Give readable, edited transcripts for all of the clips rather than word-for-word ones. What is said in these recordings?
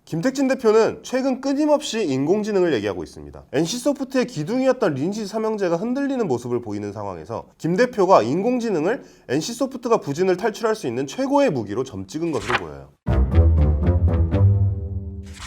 김택진 대표는 최근 끊임없이 인공지능을 얘기하고 있습니다. NC소프트의 기둥이었던 리니지 삼형제가 흔들리는 모습을 보이는 상황에서 김 대표가 인공지능을 NC소프트가 부진을 탈출할 수 있는 최고의 무기로 점 찍은 것으로 보여요.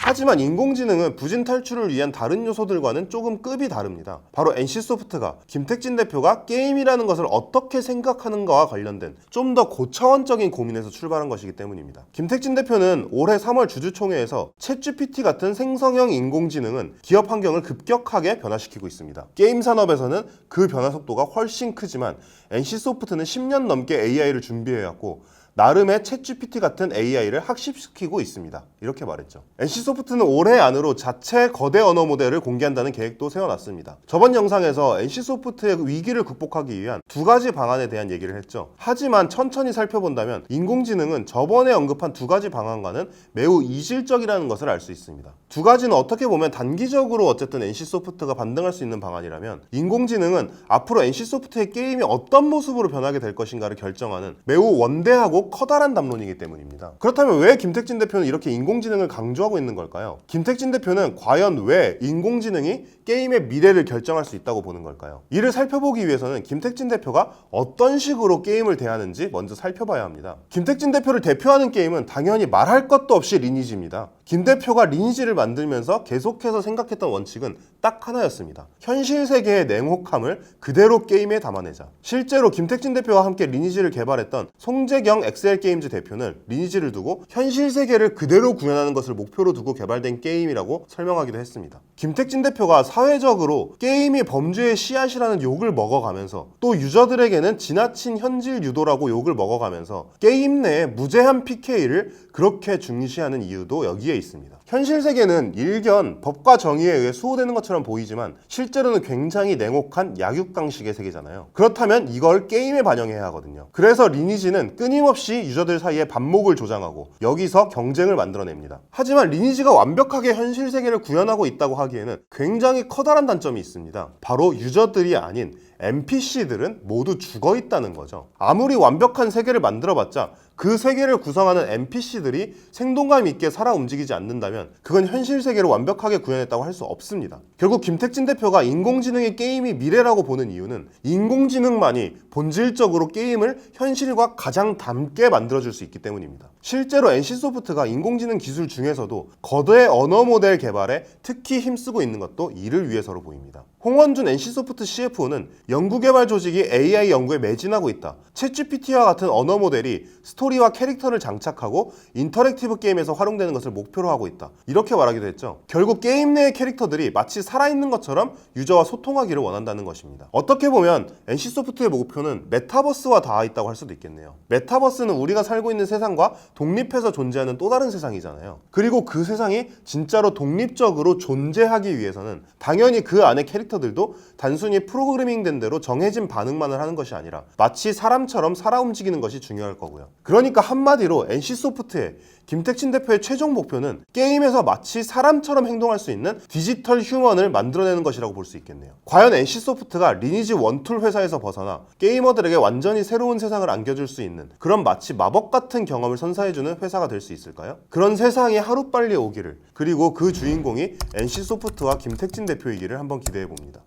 하지만 인공지능은 부진 탈출을 위한 다른 요소들과는 조금 급이 다릅니다. 바로 NC소프트가 김택진 대표가 게임이라는 것을 어떻게 생각하는가와 관련된 좀 더 고차원적인 고민에서 출발한 것이기 때문입니다. 김택진 대표는 올해 3월 주주총회에서 챗GPT 같은 생성형 인공지능은 기업 환경을 급격하게 변화시키고 있습니다. 게임 산업에서는 그 변화 속도가 훨씬 크지만 NC소프트는 10년 넘게 AI를 준비해왔고 나름의 챗GPT 같은 AI를 학습시키고 있습니다. 이렇게 말했죠. NC소프트는 올해 안으로 자체 거대 언어 모델을 공개한다는 계획도 세워놨습니다. 저번 영상에서 NC소프트의 위기를 극복하기 위한 두 가지 방안에 대한 얘기를 했죠. 하지만 천천히 살펴본다면 인공지능은 저번에 언급한 두 가지 방안과는 매우 이질적이라는 것을 알 수 있습니다. 두 가지는 어떻게 보면 단기적으로 어쨌든 NC소프트가 반등할 수 있는 방안이라면 인공지능은 앞으로 NC소프트의 게임이 어떤 모습으로 변하게 될 것인가를 결정하는 매우 원대하고 커다란 담론이기 때문입니다. 그렇다면 왜 김택진 대표는 이렇게 인공지능을 강조하고 있는 걸까요? 김택진 대표는 과연 왜 인공지능이 게임의 미래를 결정할 수 있다고 보는 걸까요? 이를 살펴보기 위해서는 김택진 대표가 어떤 식으로 게임을 대하는지 먼저 살펴봐야 합니다. 김택진 대표를 대표하는 게임은 당연히 말할 것도 없이 리니지입니다. 김 대표가 리니지를 만들면서 계속해서 생각했던 원칙은 딱 하나였습니다. 현실 세계의 냉혹함을 그대로 게임에 담아내자. 실제로 김택진 대표와 함께 리니지를 개발했던 송재경 엑셀게임즈 대표는 리니지를 두고 현실 세계를 그대로 구현하는 것을 목표로 두고 개발된 게임이라고 설명하기도 했습니다. 김택진 대표가 사회적으로 게임이 범죄의 씨앗이라는 욕을 먹어가면서 또 유저들에게는 지나친 현질 유도라고 욕을 먹어가면서 게임 내에 무제한 PK를 그렇게 중시하는 이유도 여기에 있습니다. 현실 세계는 일견 법과 정의에 의해 수호되는 것처럼 보이지만 실제로는 굉장히 냉혹한 약육강식의 세계잖아요. 그렇다면 이걸 게임에 반영해야 하거든요. 그래서 리니지는 끊임없이 유저들 사이에 반목을 조장하고 여기서 경쟁을 만들어냅니다. 하지만 리니지가 완벽하게 현실 세계를 구현하고 있다고 하기에는 굉장히 커다란 단점이 있습니다. 바로 유저들이 아닌 NPC들은 모두 죽어 있다는 거죠. 아무리 완벽한 세계를 만들어봤자 그 세계를 구성하는 NPC들이 생동감 있게 살아 움직이지 않는다면 그건 현실 세계를 완벽하게 구현했다고 할 수 없습니다. 결국 김택진 대표가 인공지능의 게임이 미래라고 보는 이유는 인공지능만이 본질적으로 게임을 현실과 가장 닮게 만들어줄 수 있기 때문입니다. 실제로 NC소프트가 인공지능 기술 중에서도 거대 언어 모델 개발에 특히 힘쓰고 있는 것도 이를 위해서로 보입니다. 홍원준 NC소프트 CFO는 연구개발 조직이 AI 연구에 매진하고 있다. 챗GPT와 같은 언어 모델이 스토리와 캐릭터를 장착하고 인터랙티브 게임에서 활용되는 것을 목표로 하고 있다. 이렇게 말하기도 했죠. 결국 게임 내의 캐릭터들이 마치 살아있는 것처럼 유저와 소통하기를 원한다는 것입니다. 어떻게 보면 NC소프트의 목표는 메타버스와 닿아 있다고 할 수도 있겠네요. 메타버스는 우리가 살고 있는 세상과 독립해서 존재하는 또 다른 세상이잖아요. 그리고 그 세상이 진짜로 독립적으로 존재하기 위해서는 당연히 그 안에 캐릭터들도 단순히 프로그래밍된 대로 정해진 반응만을 하는 것이 아니라 마치 사람처럼 살아 움직이는 것이 중요할 거고요. 그러니까 한마디로 NC소프트의 김택진 대표의 최종 목표는 게임에서 마치 사람처럼 행동할 수 있는 디지털 휴먼을 만들어내는 것이라고 볼 수 있겠네요. 과연 NC소프트가 리니지 원툴 회사에서 벗어나 게이머들에게 완전히 새로운 세상을 안겨줄 수 있는 그런 마치 마법 같은 경험을 선사해주는 회사가 될 수 있을까요? 그런 세상이 하루빨리 오기를, 그리고 그 주인공이 NC소프트와 김택진 대표이기를 한번 기대해봅니다.